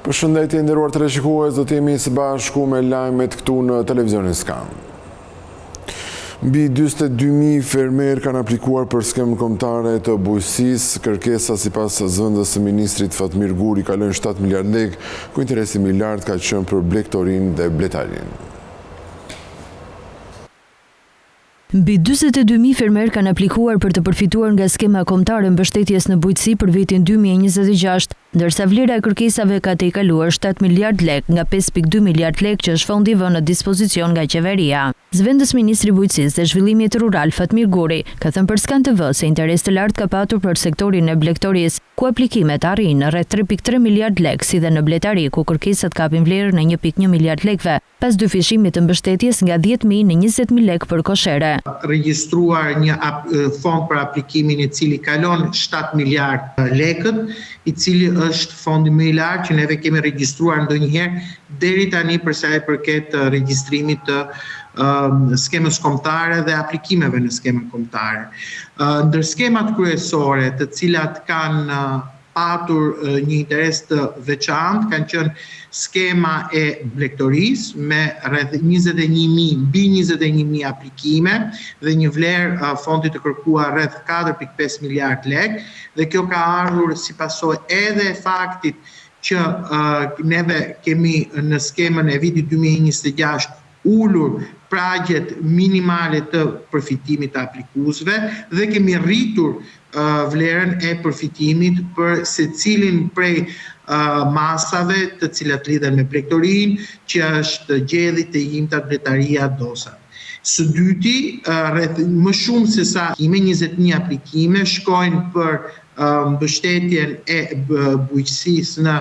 Përshëndetje nderuar teleshikues, do të jemi së bashku me lajmet këtu në televizionin Skan. Mbi 42.000 fermer kanë aplikuar për skemën kombëtare të bujqësisë. Kërkesa sipas zëvendës së ministrit Fatmir Guri ka lënë 7 miliard lekë, ku interesi më i lartë ka qenë për blegtorinë dhe bletarinë. Mbi 42.000 fermer kanë aplikuar për të përfituar nga skema kombëtare mbështetjes në bujqësi për vitin 2026, ndërsa vlera e kërkesave ka tejkaluar 7 miliard lekë nga 5.2 miliard lekë që është fondi vënë në dispozicion nga qeveria. Zëvendës ministri i bujqësisë dhe zhvillimit rural Fatmir Guri ka thënë për Skan TV se interes të lartë ka patur për sektorin e blegtorisë, ku aplikimet arrin rreth 3.3 miliard lekë, si dhe në bletari, ku kërkesat kapin vlerën e 1.1 miliard lekëve, pas dyfishimit të mbështetjes nga 10.000 në 20.000 lekë për koshere. Regjistruar një fond për aplikimin i cili kalon 7 miliard lekët, i cili është fondi më i lartë që neve kemi regjistruar ndonjëherë deri tani për sa i përket regjistrimit të skemës kombëtare dhe aplikimeve në skemën kombëtare. Ndër skemat kryesore të cilat kanë patur një interes të veçantë kanë qenë skema e blegtorisë me rreth 21.000 mbi 21.000 aplikime dhe një vlerë fondi të kërkuar rreth 4.5 miliard lekë, dhe kjo ka ardhur si pasojë edhe e faktit që neve kemi në skemën e vitit 2026 ulur pragjet minimale të përfitimit të aplikuesve dhe kemi rritur vlerën e përfitimit për secilin prej masave të cilat lidhen me blegtorinë, që është gjedhit, të imtat, bletaria, dosat. Së dyti, rreth më shumë se sa 21 aplikime shkojnë për mbështetjen e bujqësisë në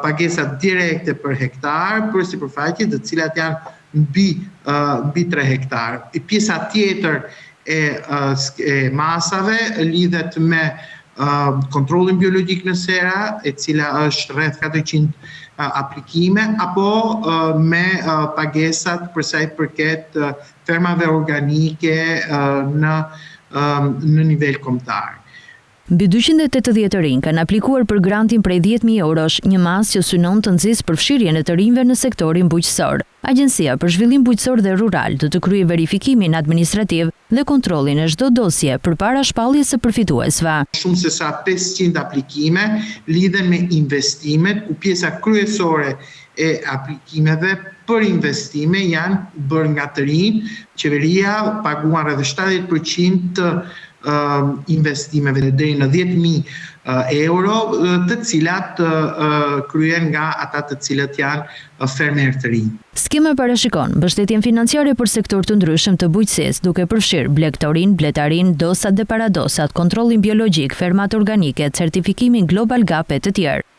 pagesat direkte për hektar, për sipërfaqe të cilat janë mbi 3 hektar. Pjesa tjetër e masave lidhet me kontrollin biologjik në sera, e cila është rreth 400 aplikime, apo me pagesat për sa i përket fermave organike në nivel kombëtar. Mbi 280 rinj kanë aplikuar për grantin prej 10.000 eurosh, një masë që synon të nxjisë përfshirjen e të rinjve në sektorin bujqësor. Agjencia për Zhvillim Bujqësor dhe Rural do të kryejë verifikimin administrativ dhe kontrollin e çdo dosje përpara shpalljes së përfituesve. Shumë se sa 500 aplikime lidhen me investimet, ku pjesa kryesore e aplikimeve për investime janë bërë nga të rinj. Qeveria paguan rreth 70% të investimeve deri në 10.000 euro, të cilat kryen nga ata të cilët janë fermer të rinj. Skema parashikon mbështetjen financiare për sektor të ndryshëm të bujqësisë, duke përfshirë blegtorinë, bletarin, dosat dhe paradosat, kontrollin biologjik, fermat organike, certifikimin Global Gap e të tjerë.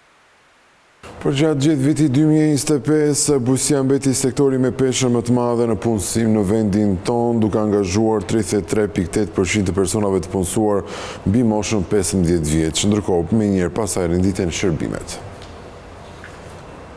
Për gjatë gjithë vitit 2025, bujqësia mbeti sektori me peshën më të madhe në punësim në vendin tonë, duke angazhuar 33.8% të personave të punësuar mbi moshën 15 vjeç, ndërkohë më njëherë pasaj renditen shërbimet.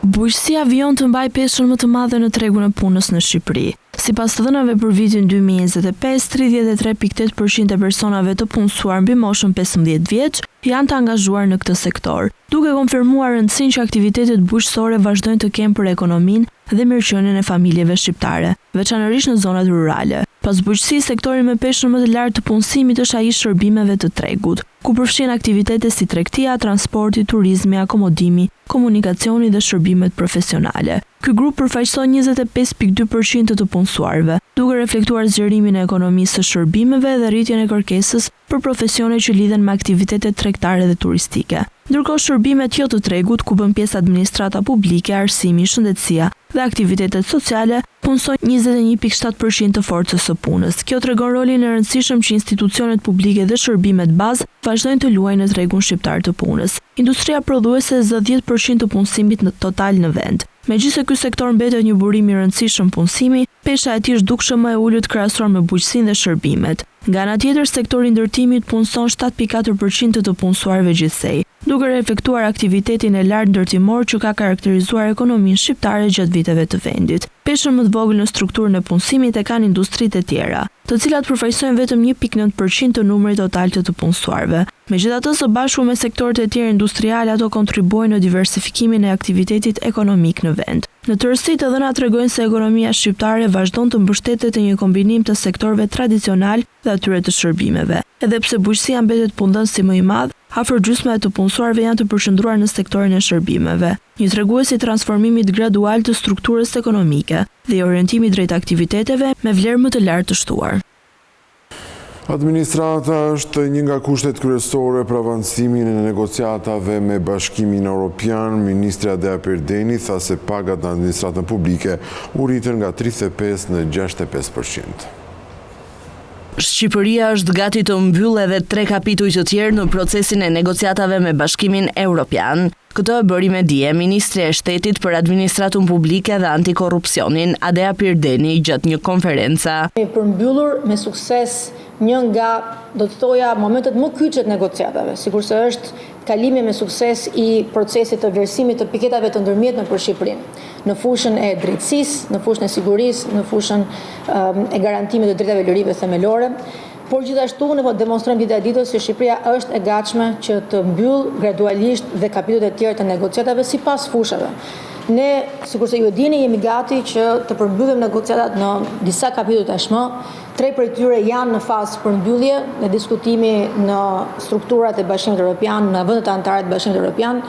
Bujqësia vijon të mbaj peshën më të madhe në tregun e punës në Shqipëri. Sipas të dhënave për vitin 2025, 33.8% e personave të punësuar mbi moshën 15 vjeç janë të angazhuar në këtë sektor, duke konfirmuar rëndësinë që aktivitetet bujqësore vazhdojnë të kenë për ekonominë dhe mirëqenien e familjeve shqiptare, veçanërisht në zonat rurale. Pas bujqësisë, sektori me peshën më të lartë të punësimit është ai i shërbimeve të tregut, ku përfshin aktivitete si tregtia, transporti, turizmi, akomodimi, komunikacioni dhe shërbimet profesionale. Ky grup përfaqëson 25.2% të punësuarve, duke reflektuar zgjerimin e ekonomisë së shërbimeve dhe rritjen e kërkesës për profesione që lidhen me aktivitetet tregtare dhe turistike. Ndërkohë shërbimet jo të tregut, ku bën pjesë administrata publike, arsimi, shëndetësia dhe aktivitetet sociale, punësojnë 21.7% të forcës së punës. Kjo tregon rolin e rëndësishëm që institucionet publike dhe shërbimet bazë vazhdojnë të luajnë në tregun shqiptar të punës. Industria prodhuese zë 10% të punësimit në total në vend. Megjithëse ky sektor mbetet një burim i rëndësishëm punësimi, pesha e tij është dukshëm më e ulët krahasuar me bujqësinë dhe shërbimet. Nga ana tjetër, sektori i ndërtimit punson 7.4% të punësuarve gjithsej, duke reflektuar aktivitetin e lartë ndërtimor që ka karakterizuar ekonominë shqiptare gjatë viteve të vendit. Peshën më të vogël në strukturën e punësimit e kanë industritë e tjera, të cilat përfaqësojnë vetëm 1.9% të numrit total të punësuarve. Megjithatë, së bashku me sektorët e tjerë industriale, ato kontribuojnë në diversifikimin e aktivitetit ekonomik në vend. Në tërësi, të dhënat tregojnë se ekonomia shqiptare vazhdon të mbështetet në një kombinim të sektorëve tradicional dhe atyre të shërbimeve. Edhe pse bujqësia mbetet punëdhënësi më i madh, afër gjysma e të punësuarve janë të përqendruar në sektorin e shërbimeve, një tregues i transformimit gradual të strukturës ekonomike dhe i orientimit drejt aktiviteteve me vlerë më të lartë të shtuar. Administrata është një nga kushtet kryesore për avancimin e negociatave me Bashkimin Evropian. Ministri Adea Pirdeni tha se pagat në administratën publike u rritën nga 35 në 65%. Shqipëria është gati të mbyllë edhe 3 kapituj të tjerë në procesin e negociatave me Bashkimin Evropian. Këtë e bëri me dije Ministri e Shtetit për Administratën Publike dhe Antikorrupsionin, Adea Pirdeni, gjatë një konference. Përmbyllur me sukses një nga, do të thoja, momentet më kyçe të negociatave, sikurse është kalimi me sukses i procesit të vlerësimit të piketave të ndërmjetme për Shqipërinë, në fushën e drejtësisë, në fushën e sigurisë, në fushën e garantimit të drejtave lirive themelore, por gjithashtu ne demonstrojmë dita e ditës se Shqipëria është e gatshme që të mbyllë gradualisht dhe kapitujt e tjerë të negociatave sipas fushave. Ne, sikurse ju e dini, jemi gati që të përmbyllim negociatat në disa kapituj tashmë. 3 prej tyre janë në fazë përmbyllje, në diskutimi në strukturat e Bashkimit Evropian, në vendet anëtare të Bashkimit Evropian,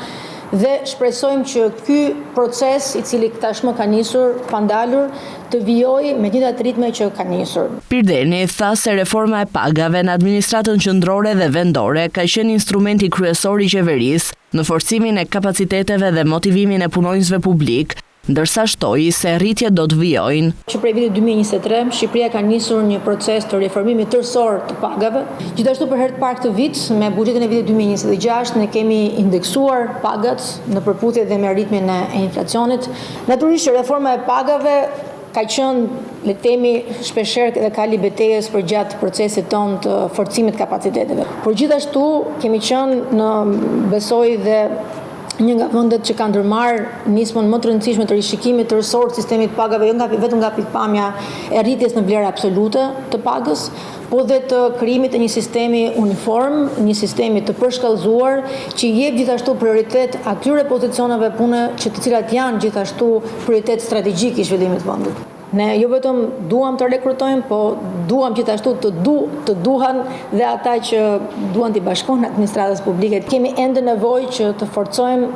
dhe shpresojmë që ky proces, i cili tashmë ka nisur pandalur, të vijojë me njëjtat ritme që ka nisur. Pirdeni tha se reforma e pagave në administratën qendrore dhe vendore ka qenë instrumenti kryesor i qeverisë në forcimin e kapaciteteve dhe motivimin e punonjësve publik, ndërsa shtoi se rritjet do të vijojnë. Që prej vitit 2023, Shqipëria ka nisur një proces të reformimit tërësor të pagave. Gjithashtu për herë të parë këtë vit, me buxhetin e vitit 2026, ne kemi indeksuar pagat në përputhje dhe me ritmin e inflacionit. Natyrisht, reforma e pagave ka qenë, le të themi, shpeshherë dhe kali betejës për gjatë procesit tonë të forcimit kapaciteteve. Por gjithashtu kemi qenë në, besoj, dhe një nga vendet që ka ndërmarrë nismën më të rëndësishme të rishikimit tërësor të sistemit pagave, jo vetëm nga pikpamja e rritjes në vlerë absolute të pagës, po dhe të krijimit të një sistemi uniform, një sistemi të përshkallëzuar që i jep gjithashtu prioritet atyre pozicioneve pune që të cilat janë gjithashtu prioritet strategjik i zhvillimit të vendit. Ne jo vetëm duam të rekrutojmë, po duam gjithashtu të duhan dhe ata që duan të bashkohen administratës publike. Kemi ende nevojë që të forcojmë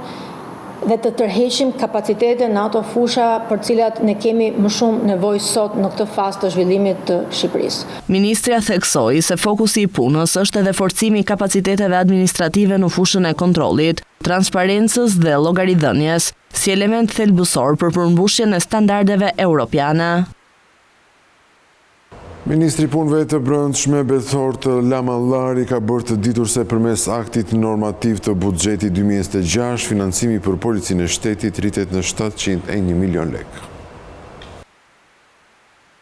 dhe të tërheqim kapacitete në ato fusha për cilat ne kemi më shumë nevojë sot në këtë fazë të zhvillimit të Shqipërisë. Ministria theksoi se fokusi i punës është edhe forcimi i kapaciteteve administrative në fushën e kontrollit, transparencës dhe llogaridhënies, si element thelbësor për përmbushjen e standardeve europiane. Ministri Punëve të Brendshme Bethort Lamallari ka bërë të ditur se përmes aktit normativ të buxhetit 2026, financimi për Policinë e Shtetit rritet në 701 milion lekë.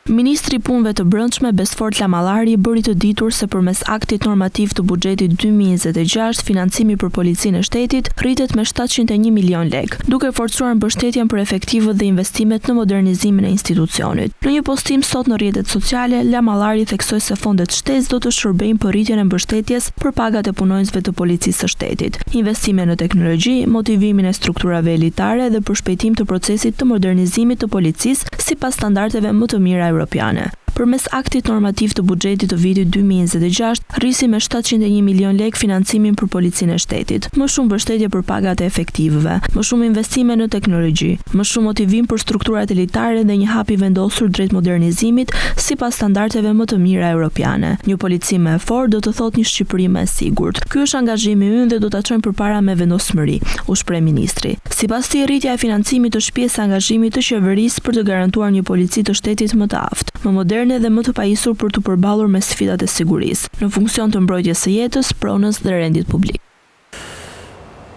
Ministri Punëve të Brendshme Bethort Lamallari bëri të ditur se përmes aktit normativ të buxhetit 2026, financimi për Policinë e Shtetit rritet me 701 milion lekë, duke forcuar mbështetjen për efektivët dhe investimet në modernizimin e institucionit. Në një postim sot në rrjetet sociale, Lamallari theksoi se fondet shtesë do të shërbejnë për rritjen e mbështetjes për pagat e punonjësve të Policisë së Shtetit, investime në teknologji, motivimin e strukturave elitare dhe përshpejtim të procesit të modernizimit të policisë sipas standardeve më të mira europiane. Përmes aktit normativ të buxhetit të vitit 2026, rrisi me 701 milion lekë financimin për Policinë e Shtetit, më shumë mbështetje për pagat e efektivëve, më shumë investime në teknologji, më shumë motivim për strukturat elitare dhe një hap i vendosur drejt modernizimit sipas standardeve më të mira europiane. Një polici më e fortë do të thotë një Shqipëri më e sigurt. Ky është angazhimi ynë dhe do ta çojmë përpara me vendosmëri, u shpreh ministri. Sipas tij, rritja e financimit është pjesë e angazhimit të qeverisë për të garantuar një polici të shtetit më të aftë, më moderne dhe më të pajisur për të përballur me sfidat e sigurisë, në funksion të mbrojtjes së jetës, pronës dhe rendit publik.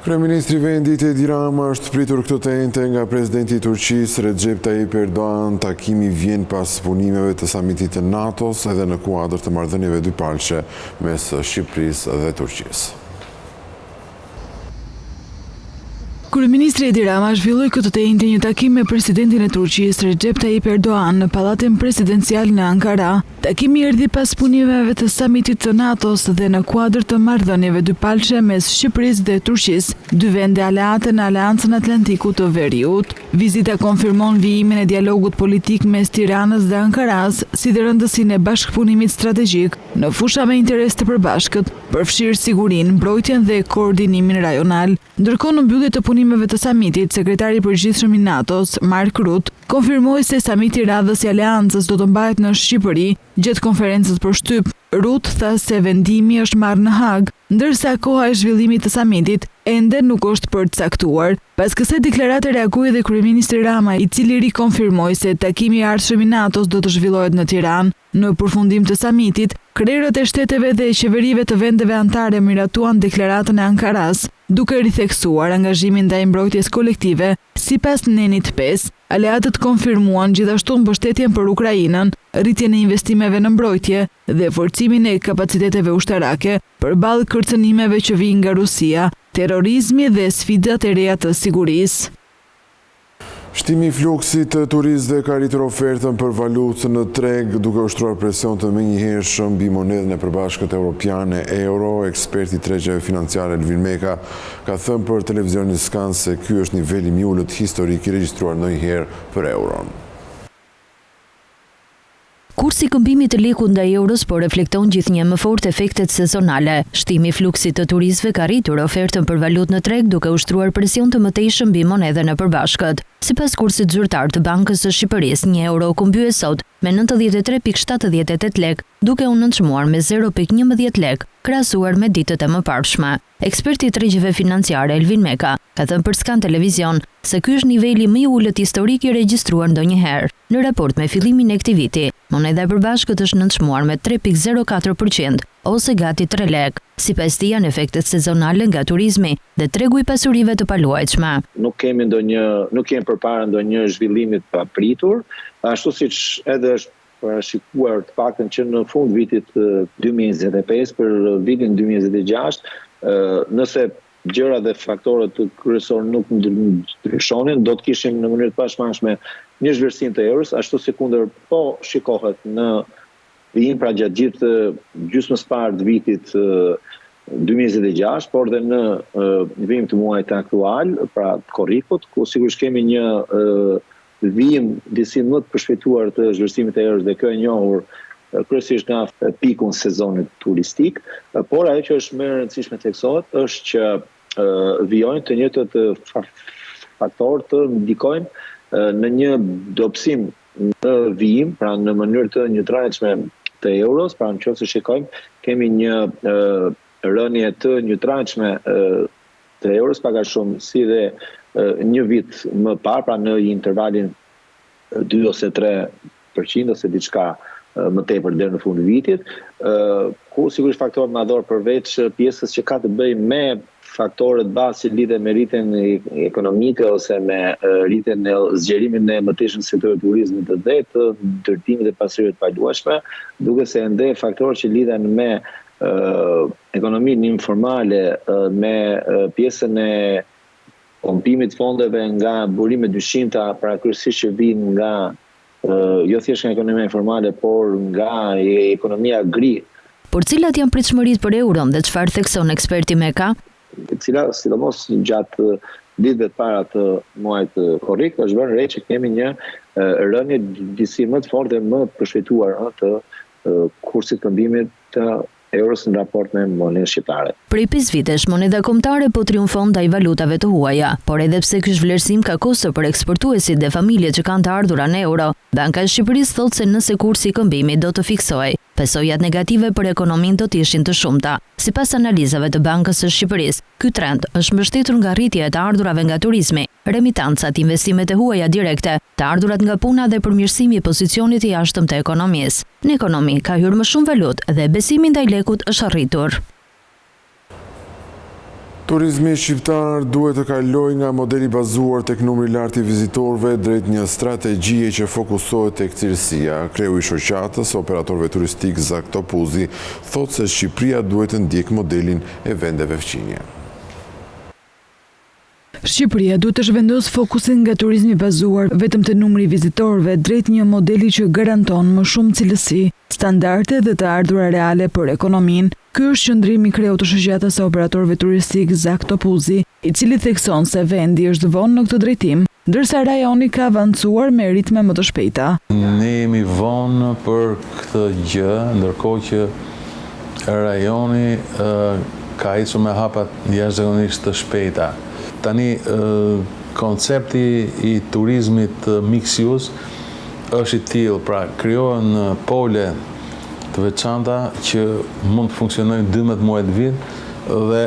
Kryeministri i vendit Edi Rama është pritur këtë të ente nga presidenti i Turqisë Recep Tayyip Erdogan. Takimi vjen pas punimeve të samitit të NATO-s edhe në kuadër të marrëdhënieve dypalqe mes Shqipërisë dhe Turqisë. Kryeministri Edi Rama zhvilloi këtë të ente një takim me presidentin e Turqisë Recep Tayyip Erdogan në Pallatin Presidencial në Ankara. Takimi erdhi pas punimeve të samitit të NATO-s dhe në kuadër të marrëdhënieve dypalqe mes Shqipërisë dhe Turqisë, dy vende aleate në Aleancën Atlantiku të Veriut. Vizita konfirmon vijimin e dialogut politik mes Tiranës dhe Ankaras, si dhe rëndësinë e bashkëpunimit strategjik në fusha me interes të përbashkët, përfshirë sigurinë, mbrojtjen dhe koordinimin rajonal. Ndërkohë në mbyllje të punimeve të samitit, sekretari i përgjithshëm i NATO-s, Mark Rutte, konfirmoi se samiti i radhës i Aleancës do të mbahet në Shqipëri gjatë konferencës për shtyp. Rutte tha se vendimi është marrë në Hag, ndërsa koha e zhvillimit të samitit ende nuk është përcaktuar. Pas kësaj deklarate reagoi edhe kryeministri Rama, i cili rikonfirmoi se takimi i ardhshëm i NATO-s do të zhvillohet në Tiranë. Në përfundim të samitit, krerët e shteteve dhe qeverive të vendeve anëtare miratuan deklaratën e Ankaras, duke ritheksuar angazhimin ndaj mbrojtjes kolektive. Sipas Nenit 5, aleatët konfirmuan gjithashtu mbështetjen për Ukrainën, rritjen e investimeve në mbrojtje dhe forcimin e kapaciteteve ushtarake përballë kërcënimeve që vijnë nga Rusia, terrorizmi dhe sfidat e reja të sigurisë. Shtimi i fluksit të turistëve ka rritur ofertën për valutë në treg, duke ushtruar presion të menjëhershëm mbi monedhën e përbashkët europiane euro. Eksperti i tregjeve financiare Elvin Meka ka thënë për televizionin Skan se ky është niveli më i ulët historik i regjistruar ndonjëherë për euron. Kursi i këmbimit të lekut ndaj euros po reflekton gjithnjë më fort efektet sezonale. Shtimi i fluksit të turistëve ka rritur ofertën për valutë në treg, duke ushtruar presion të mëtejshëm mbi monedhën e përbashkët. Sipas kursit zyrtar të Bankës së Shqipërisë, 1 euro kumbye sot me 93.78 lek, duke u nënçmuar me 0.11 lek, krahasuar me ditët e mëparshme. Eksperti i tregjeve financiare Elvin Meka ka thënë për Skan Televizion se ky është niveli më i ulët historik i regjistruar ndonjëherë. Në raport me fillimin e këtij viti, moneda e përbashkët është nënçmuar me 3.04% ose gati 3 lek. Sipas tij janë efektet sezonale nga turizmi dhe tregu i pasurive të paluajtshme. Nuk kemi përpara ndonjë zhvillimi të papritur, ashtu siç edhe është parashikuar të paktën që në fund vitit 2025 për vitin 2026, nëse gjëra dhe faktorët kryesor nuk ndryshonin, do të kishim në mënyrë të pashmangshme një zhvlerësim të euros, ashtu si kundër po shikohet në vijim pra gjatë gjithë gjysmës parë të vitit 2026, por dhe në vijim të muajit aktual, pra korrikut, ku sigurisht kemi një vijim disi më të përshpejtuar të zhvlerësimit të euros dhe kjo e njohur kryesisht nga piku në sezonin turistik, por ajo që është më e rëndësishme të theksohet është që vijojnë të njëjtët faktorë të ndikojnë në një dobësim në vijim, pra në mënyrë të njëtrajtshme të euros, pra në qoftë se shikojmë, kemi një rënje të njëtrajtshme të euros, pak a shumë si dhe një vit më parë, pra në intervalin 2 ose 3% ose diçka më tepër deri në fund të vitit, ku sigurisht faktorët madhor përveç pjesës që ka të bëjë me faktorët bazë që lidhen me rritjen ekonomike ose me rritjen e zgjerimin e mëtejshëm sektorit turizmit dhe të ndërtimit e pasurive të paluajtshme, duke se ende faktorët që lidhen me ekonominë informale, me pjesën e pompimit fondeve nga burime dyshimta, pra kryesisht që vijnë nga jo thjesht nga ekonomia informale, por nga ekonomia gri. Por cilat janë pritshmëritë për euron dhe çfarë thekson eksperti Meka? Cila sidomos gjatë ditëve të para të muajit korrik, është vënë re që kemi një rënje disi më të fortë dhe më të përshpejtuar të kursit këmbimit të euros në raport me monedën shqiptare. Prej 5 vitesh, moneda kombëtare po triumfon ndaj valutave të huaja, por edhe pse ky zhvlerësim ka kosto për eksportuesit dhe familjet që kanë të ardhura në euro, Banka e Shqipërisë thotë se nëse kursi i këmbimit do të fiksohej, pasojat negative për ekonominë do të ishin të shumta. Sipas analizave të Bankës së Shqipërisë, ky trend është mbështetur nga rritja e të ardhurave nga turizmi, remitancat, investimet e huaja direkte, të ardhurat nga puna dhe përmirësimi i pozicionit të jashtëm të ekonomisë. Në ekonomi ka hyrë më shumë valutë dhe besimi ndaj lekut është arritur. Turizmi shqiptar duhet të kalojë nga modeli bazuar tek numri i lartë i vizitorëve drejt një strategjie që fokusohet tek cilësia. Kreu i shoqatës operatorëve turistik Zak Topuzi thotë se Shqipëria duhet të ndjekë modelin e vendeve fqinje. Shqipëria duhet të zhvendosë fokusin nga turizmi bazuar vetëm te numri i vizitorëve drejt një modeli që garanton më shumë cilësi, standarde dhe të ardhura reale për ekonominë. Ky është qëndrimi i kreut të shoqatës së operatorëve turistik Zak Topuzi, i cili thekson se vendi është vonë në këtë drejtim, ndërsa rajoni ka avancuar me ritme më të shpejta. Ne jemi vonë për këtë gjë, ndërkohë që rajoni ka ecur me hapa jashtëzakonisht të shpejta. Tani koncepti i turizmit mixed use është i tillë, pra krijohen pole të veçanta që mund të funksionojnë 12 muaj të vit dhe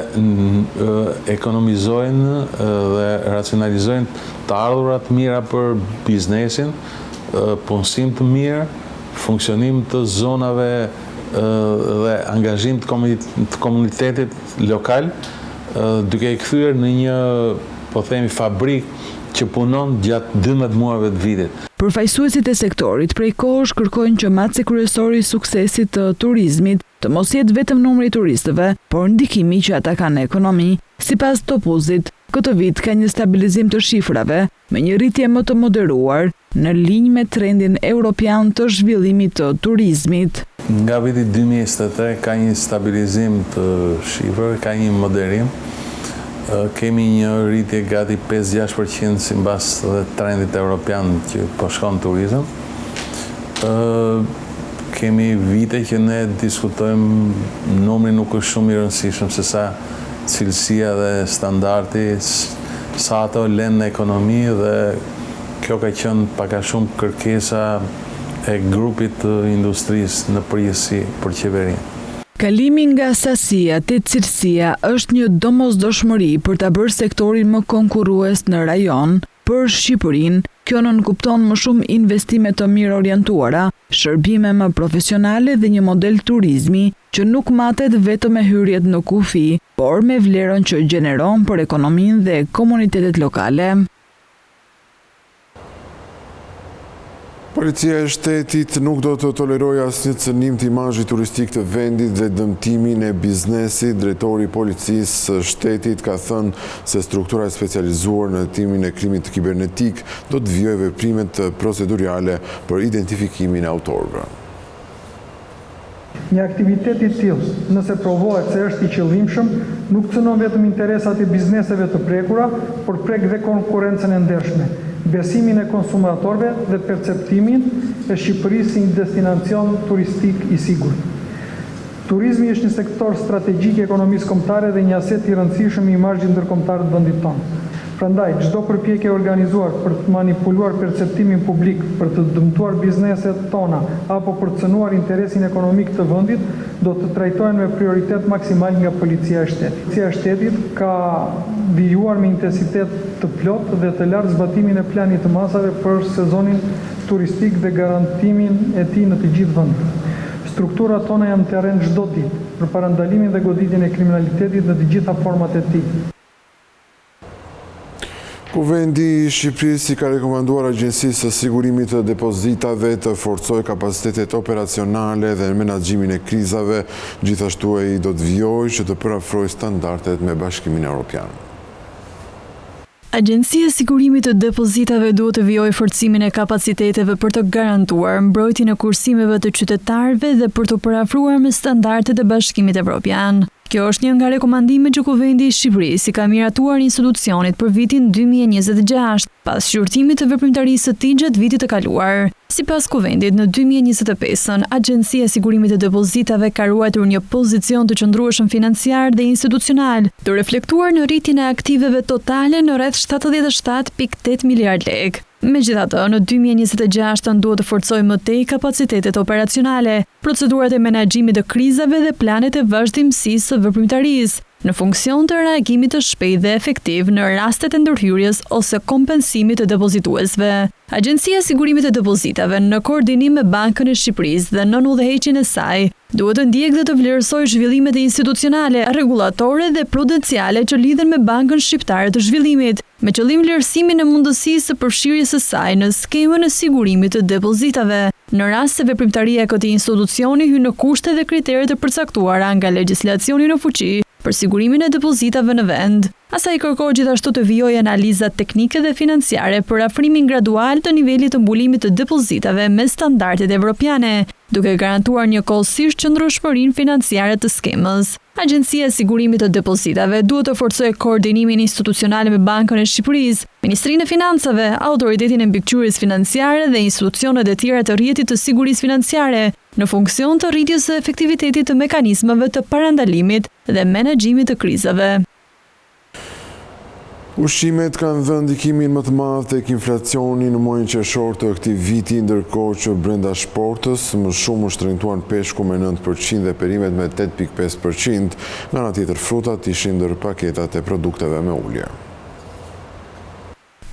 ekonomizojnë dhe racionalizojnë të ardhurat mira për biznesin, punësim të mirë, funksionim të zonave dhe angazhim të komunitetit lokal, duke i kthyer në një, po themi, fabrik që punon gjatë 12 muajve të vitit. Përfaqësuesit e sektorit prej kohësh kërkojnë që matësi kryesor i suksesit të turizmit të mos jetë vetëm numri i turistëve, por ndikimi që ata kanë në ekonomi. Sipas Topuzit, këtë vit ka një stabilizim të shifrave me një rritje më të moderuar në linjë me trendin europian të zhvillimit të turizmit. Nga viti 2023 ka një stabilizim të shifrave, ka një moderim. Kemi një rritje gati 5-6% sipas dhe trendit evropian që po shkon turizëm. Kemi vite që ne diskutojmë, numri nuk është shumë i rëndësishëm se sa cilësia dhe standardi, sa ato lënë në ekonomi, dhe kjo ka qenë pak a shumë kërkesa e grupit të industrisë në përgjithësi për qeverinë. Kalimi nga sasia te cilësia është një domosdoshmëri për ta bërë sektorin më konkurrues në rajon. Për Shqipërinë, kjo nënkupton më shumë investime të mirë orientuara, shërbime më profesionale dhe një model turizmi që nuk matet vetëm me hyrjet në kufi, por me vlerën që gjeneron për ekonominë dhe komunitetet lokale. Policia e shtetit nuk do të tolerojë asnjë cënim të imazhit turistik të vendit dhe dëmtimin e biznesit. Drejtori i policisë së shtetit ka thënë se struktura e specializuar në hetimin e krimit kibernetik do të vijojë veprimet procedurale për identifikimin e autorëve. Një aktivitet i tillë, nëse provohet se është i qëllimshëm, nuk cënon vetëm interesat e bizneseve të prekura, por prek dhe konkurrencën e ndershme, besimin e konsumatorëve dhe perceptimin e Shqipërisë si një destinacion turistik i sigurt. Turizmi është një sektor strategjik i ekonomisë kombëtare dhe një aset i rëndësishëm i imazhit ndërkombëtar të vendit tonë. Prandaj, çdo përpjekje e organizuar për të manipuluar perceptimin publik, për të dëmtuar bizneset tona apo për të cënuar interesin ekonomik të vendit, do të trajtohen me prioritet maksimal nga Policia e Shtetit. Policia e Shtetit ka vijuar me intensitet të plot dhe të lartë zbatimin e planit të masave për sezonin turistik dhe garantimin e tij në të gjithë vendet. Strukturat tona janë në terren çdo ditë për parandalimin dhe goditjen e kriminalitetit në të gjitha format e tij. Kuvendi i Shqipërisë i ka rekomanduar Agjencisë së Sigurimit të Depozitave të forcojë kapacitetet operacionale dhe menaxhimin e krizave, gjithashtu ai do të vijojë që të përafrojë standardet me Bashkimin Evropian. Agjencia e Sigurimit të Depozitave duhet të vijojë forcimin e kapaciteteve për të garantuar mbrojtjen e kursimeve të qytetarëve dhe për të përafruar me standardet e Bashkimit Evropian. Kjo është një nga rekomandimet që Kuvendi i Shqipërisë i ka miratuar institucionit për vitin 2026, pas shqyrtimit të veprimtarisë së tij gjatë vitit të kaluar. Sipas Kuvendit, në 2025-ën, Agjencia e Sigurimit të Depozitave ka ruajtur një pozicion të qëndrueshëm financiar dhe institucional, të reflektuar në rritjen e aktiveve totale në rreth 77.8 miliard lekë. Megjithatë, në 2026 duhet të forcojë më tej kapacitetet operacionale, procedurat e menaxhimit të krizave dhe planet e vazhdimësisë së veprimtarisë. në funksion të reagimit të shpejtë dhe efektiv në rastet e ndërhyrjes ose kompensimit të depozituesve. Agjencia e Sigurimit të Depozitave, në koordinim me Bankën e Shqipërisë dhe nën udhëheqjen e saj, duhet të ndjekë dhe të vlerësojë zhvillimet institucionale, rregullatore dhe prudenciale që lidhen me Bankën Shqiptare të Zhvillimit, me qëllim vlerësimin e mundësisë së përfshirjes së saj në skemën e sigurimit të depozitave, në rast se veprimtaria e këtij institucioni hyn në kushte dhe kriteret e përcaktuara nga legjislacioni në fuqi për sigurimin e depozitave në vend. Asaj kërkoi gjithashtu të vijojë analiza teknike dhe financiare për afrimin gradual të nivelit të mbulimit të depozitave me standardet evropiane, duke garantuar njëkohësisht qëndrueshmërinë financiare të skemës. Agjencia e Sigurimit të Depozitave duhet të forcojë koordinimin institucional me Bankën e Shqipërisë, Ministrinë e Financave, Autoritetin e Mbikëqyrjes Financiare dhe institucionet e tjera të rrjetit të sigurisë financiare, në funksion të rritjes së efektivitetit të mekanizmave të parandalimit dhe menaxhimit të krizave. Ushqimet kanë dhënë ndikimin më të madh tek inflacioni në muajin qershor të këtij viti, ndërkohë që brenda shportës më shumë u shtrenjtuan peshku me 9% dhe perimet me 8.5%, nga ana tjetër frutat ishin ndër paketat e produkteve me ulje.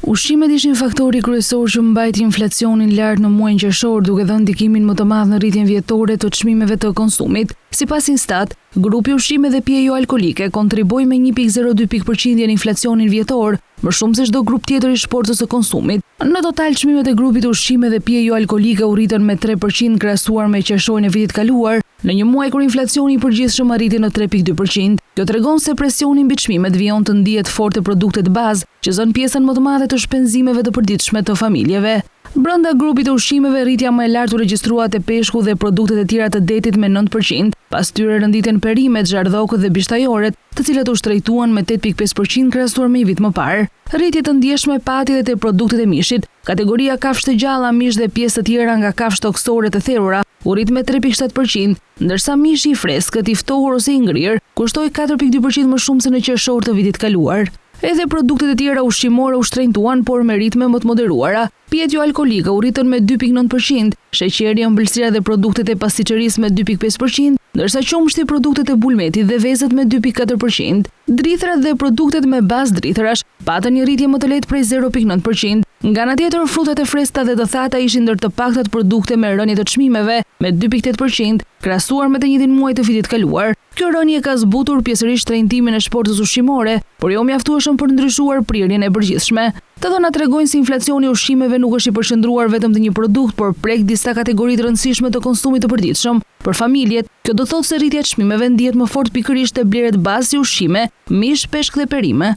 Ushqimet ishin faktori kryesor që mbajti inflacionin lart në muajin qershor, duke dhënë ndikimin më të madh në rritjen vjetore të çmimeve të konsumit. Sipas Instat, grupi ushqime dhe pije jo alkolike kontriboi me 1.02% në inflacionin vjetor, më shumë se çdo grup tjetër i shportës së konsumit. Në total, çmimet e grupit ushqime dhe pije jo alkolike u rritën me 3% krahasuar me qershorin e vitit kaluar, në një muaj kur inflacioni i përgjithshëm arriti në 3.2%. Kjo tregon se presioni mbi çmimet vijon të ndihet fort te produktet bazë, që zën pjesën më të madhe të shpenzimeve të përditshme të familjeve. Brenda grupit të ushqimeve, rritja më e lartë u regjistrua te peshku dhe produktet e tjera të detit me 9%, pas tyre renditen perimet, zhardhokët dhe bishtajoret, të cilat u shtrejtuan me 8.5% krahasuar me një vit më parë. Rritje të ndjeshme pati edhe te produktet e mishit. Kategoria kafshë të gjalla, mish dhe pjesë të tjera nga kafshë toksore të thërura u rrit me 3.7%, ndërsa mishi i freskët, i ftohur ose i ngrirë kushtoi 4.2% më shumë se në qershor të vitit kaluar. Edhe produktet e tjera ushqimore u shtrenjtuan, por me ritme më të moderuara. Pijet jo alkolike u rritën me 2.9%, sheqeri, ëmbëlsira dhe produktet e pastiqerisë me 2.5%, ndërsa qumshti, produktet e bulmetit dhe vezët me 2.4%. Drithërat dhe produktet me bazë drithërash patën një rritje më të lehtë prej 0.9%. Nga ana tjetër, frutat e freskëta dhe të thata ishin ndër të paktat produkte me rënje të çmimeve me 2.8%, krahasuar me të njëjtin muaj të vitit kaluar. Kjo rënje ka zbutur pjesërisht trajtimin e shportës ushqimore, por jo mjaftueshëm për ndryshuar prirjen e përgjithshme. Të dhënat tregojnë se inflacioni i ushqimeve nuk është i përqendruar vetëm te një produkt, por prek disa kategori të rëndësishme të konsumit të përditshëm. Për familjet, kjo do thotë se rritja e çmimeve ndihet më fort pikërisht te bleret bazë si ushqime, mish, peshk dhe perime.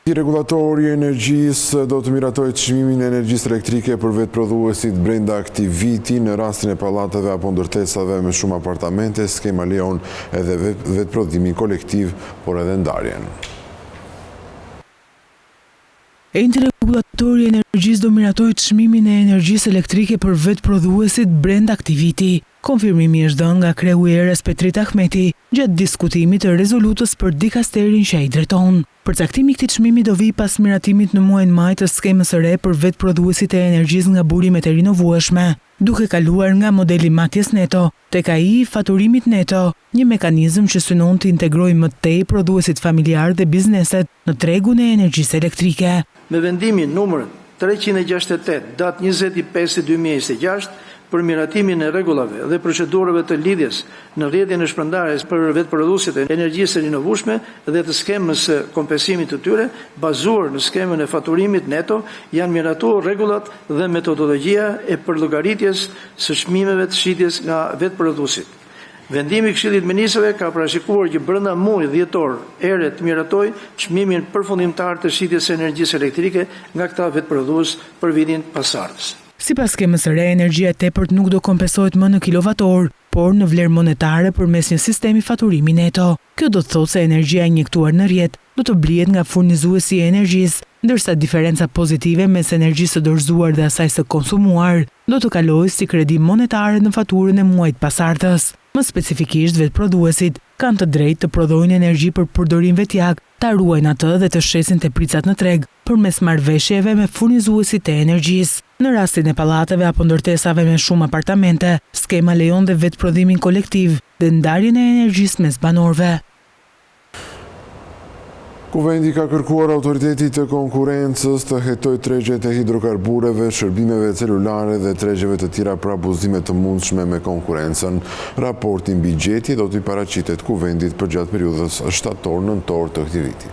Regulatori i energjisë do të miratojë çmimin e energjisë elektrike për vetprodhuesit brenda këtij viti. Në rastin e pallateve apo ndërtesave me shumë apartamente, skema lejon edhe vetprodhimin kolektiv, por edhe ndarjen. Enti regulatori i energjisë do miratojë çmimin e energjisë elektrike për vetprodhuesit brenda këtij viti. Konfirmimi është dhënë nga kreu i erës Petrit Ahmeti gjatë diskutimit të rezolutës për dikasterin që ai drejton. Përcaktimi i këtij çmimi do vi pas miratimit në muajin maj të skemës së re për vetprodhuesit e energjisë nga burimet e rinovueshme, duke kaluar nga modeli matjes neto tek ai i faturimit neto, një mekanizëm që synon të integrojë më tej prodhuesit familjar dhe bizneset në tregun e energjisë elektrike. Me vendimin numër 368 datë 25/2026 për miratimin e rregullave dhe procedurave të lidhjes në rrjetin e shpërndarjes për vetprodhuesit e energjisë së rinovueshme dhe të skemës së kompensimit të tyre, bazuar në skemën e faturimit neto, janë miratuar rregullat dhe metodologjia e përllogaritjes së çmimeve të shitjes nga vetprodhuesit. Vendimi i Këshillit të Ministrave ka parashikuar që brenda muajit dhjetor ere të miratoj çmimin përfundimtar të shitjes së energjisë elektrike nga këta vetprodhues për vitin pasardhës. Sipas skemës së re, energjia e tepërt nuk do kompensohet më në kilovator, por në vlerë monetare përmes një sistemi faturimi neto. Kjo do të thotë se energjia injektuar në rrjet do të blihet nga furnizuesi i energjisë, ndërsa diferenca pozitive mes energjisë së dorëzuar dhe asaj së konsumuar do të kalojë si kredi monetare në faturën e muajit pasardhës. Më specifikisht, vetprodhuesit kanë të drejtë të prodhojnë energji për përdorim vetjak, ta ruajnë atë dhe të shesin tepricat në treg përmes marrëveshjeve me furnizuesit e energjisë. Në rastin e pallateve apo ndërtesave me shumë apartamente, skema lejon dhe vetprodhimin kolektiv dhe ndarjen e energjisë mes banorëve. Kuvendi ka kërkuar autoritetit të konkurencës të hetoj tregjet e hidrokarbureve, shërbimeve celulare dhe tregjeve të tjera për abuzime të mundshme me konkurencën. Raporti mbi gjetje do t'i paraqitet Kuvendit për gjatë periudhës shtator-nëntor të këtij viti.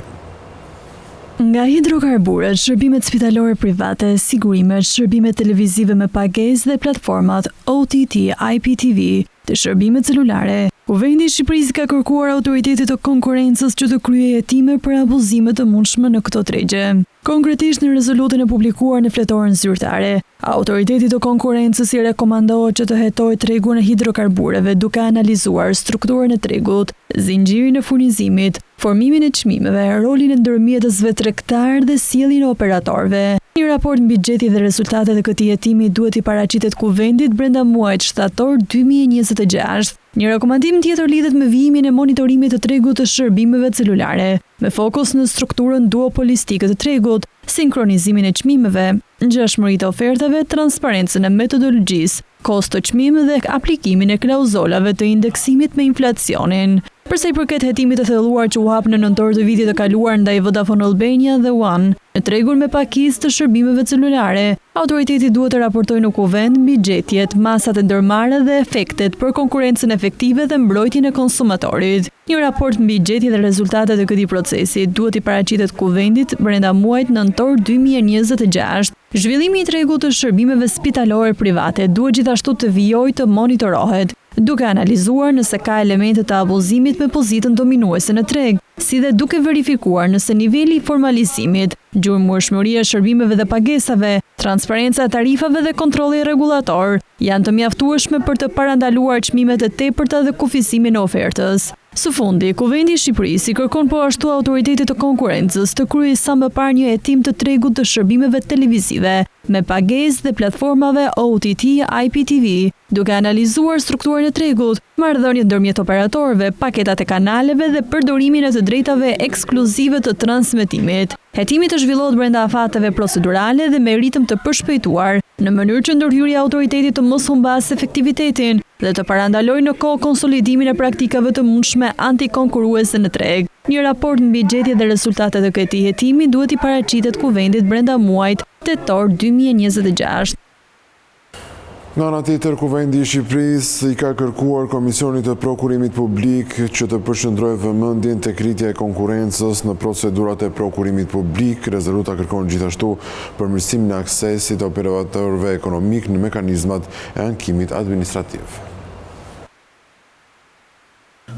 Nga hidrokarburet, shërbimet spitalore private, sigurimet, shërbimet televizive me pagesë dhe platformat OTT, IPTV, të shërbimet celulare, Kuvendi i Shqipërisë ka kërkuar autoritetit të konkurencës që të kryejë hetime për abuzime të mundshme në këto tregje. Konkretisht në rezolutin e publikuar në fletoren zyrtare, autoritetit të konkurencës i rekomandohet që të hetojë tregun e hidrokarbureve duke analizuar strukturën e tregut, zinxhirin e furnizimit, formimin e çmimeve, rolin e ndërmjetësve tregtar dhe sjelljen e operatorëve. Një raport mbi gjetjet dhe rezultatet e këtij hetimi duhet i paraqitet Kuvendit brenda muajit shtator 2026. Një rekomandim tjetër lidhet me vijimin e monitorimit të tregut të shërbimeve celulare, me fokus në strukturën duopolistike të tregut, sinkronizimin e çmimeve, ngjashmëritë e ofertave, transparencën e metodologjisë, kosto çmimi dhe aplikimin e klauzolave të indeksimit me inflacionin. Përsa i përket hetimit të thelluar që u hap në nëntor të vitit të kaluar ndaj Vodafone Albania dhe One, në tregun me pakisë të shërbimeve celulare, autoriteti duhet të raportojë në Kuvend mbi gjetjet, masat e ndërmarrë dhe efektet për konkurrencën efektive dhe mbrojtjen e konsumatorit. Një raport mbi gjetjet dhe rezultatet e këtij procesi duhet i paraqitet Kuvendit brenda muajit nëntor 2026. Zhvillimi i tregut të shërbimeve spitalore private duhet gjithashtu të vijojë të monitorohet, duke analizuar nëse ka elemente të abuzimit me pozitën dominuese në treg, si dhe duke verifikuar nëse niveli i formalizimit, gjurmëshmëria e shërbimeve dhe pagesave, transparenca e tarifave dhe kontrolli rregullator janë të mjaftueshme për të parandaluar çmimet e tepërta dhe kufizimin e ofertës. Së fundi, Kuvendi i Shqipërisë i kërkon po ashtu autoritetit të konkurencës të kryejë sa më parë një hetim të tregut të shërbimeve televizive me pagesë dhe platformave OTT, IPTV, duke analizuar strukturën e tregut, marrëdhëniet ndërmjet operatorëve, paketat e kanaleve dhe përdorimin e të drejtave ekskluzive të transmetimit. Hetimi të zhvillohet brenda afateve procedurale dhe me ritëm të përshpejtuar, në mënyrë që ndërhyrja e autoritetit të mos humbasë efektivitetin dhe të parandalojë në kohë konsolidimin e praktikave të mundshme antikonkurruese në treg. Një raport mbi gjetjet dhe rezultatet e këtij hetimi duhet i paraqitet Kuvendit brenda muajit tetor 2026. Nga ana tjetër, Kuvendi i Shqipërisë i ka kërkuar Komisionit të Prokurimit Publik që të përqendrojë vëmendjen tek rritja e konkurrencës në procedurat e prokurimit publik. Rezoluta kërkon gjithashtu përmirësimin e aksesit të operatorëve ekonomik në mekanizmat e ankimit administrativ.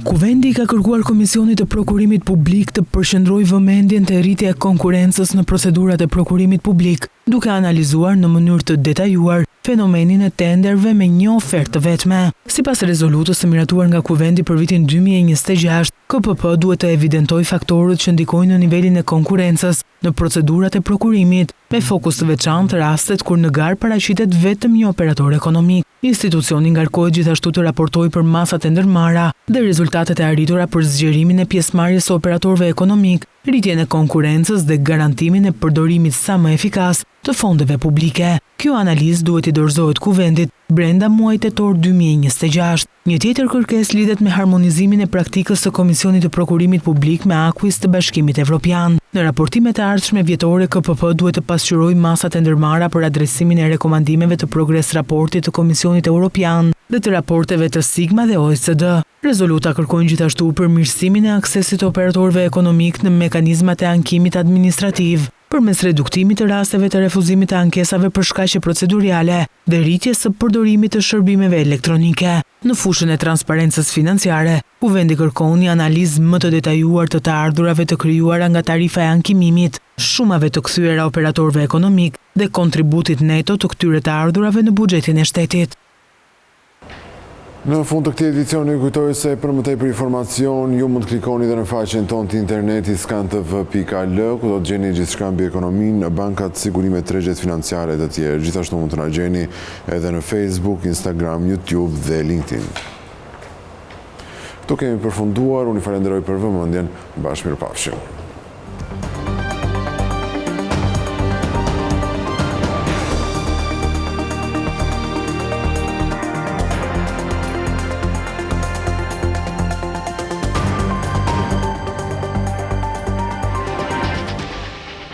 Kuvendi ka kërkuar Komisionit të Prokurimit Publik të përqendrojë vëmendjen te rritja e konkurrencës në procedurat e prokurimit publik, duke analizuar në mënyrë të detajuar fenomenin e tenderve me një ofertë të vetme. Sipas rezolutës së miratuar nga Kuvendi për vitin 2026, KPP duhet të evidentojë faktorët që ndikojnë në nivelin e konkurrencës në procedurat e prokurimit, me fokus të veçantë rastet kur në garë paraqitet vetëm një operator ekonomik. Institucioni ngarkohet gjithashtu të raportojë për masat e ndërmarra dhe rezultatet e arritura për zgjerimin e pjesëmarrjes së operatorëve ekonomik, rritjen e konkurrencës dhe garantimin e përdorimit sa më efikas të fondeve publike. Kjo analizë duhet i dorëzohet Kuvendit brenda muajit tetor 2026. Një tjetër kërkesë lidhet me harmonizimin e praktikës së Komisionit të Prokurimit Publik me Akuis të Bashkimit Evropian. Në raportimet e ardhshme vjetore, KPP duhet të pasqyrojë masat e ndërmarra për adresimin e rekomandimeve të progres raportit të Komisionit Evropian dhe të raporteve të Sigma dhe OECD. Rezoluta kërkojnë gjithashtu përmirësimin e aksesit të operatorëve ekonomik në mekanizmat e ankimit administrativ, përmes reduktimit të rasteve të refuzimit të ankesave për shkaqe procedurale dhe rritjes së përdorimit të shërbimeve elektronike. Në fushën e transparencës financiare, Kuvendi kërkon një analizë më të detajuar të ardhurave të krijuara nga tarifa e ankimimit, shumave të kthyera operatorëve ekonomik dhe kontributit neto të këtyre të ardhurave në buxhetin e shtetit. Në fund të këtij edicioni kujtoj se për më tepër informacion ju mund të klikoni dhe në faqen tonë të internetit skantv.al, ku do të gjeni gjithçka mbi ekonominë, bankat, sigurimet, tregjet financiare dhe të tjerë. Gjithashtu mund të na gjeni edhe në Facebook, Instagram, YouTube dhe LinkedIn. Këtu kemi përfunduar, unë i falenderoj për vëmendjen, bashkë mirupafshim.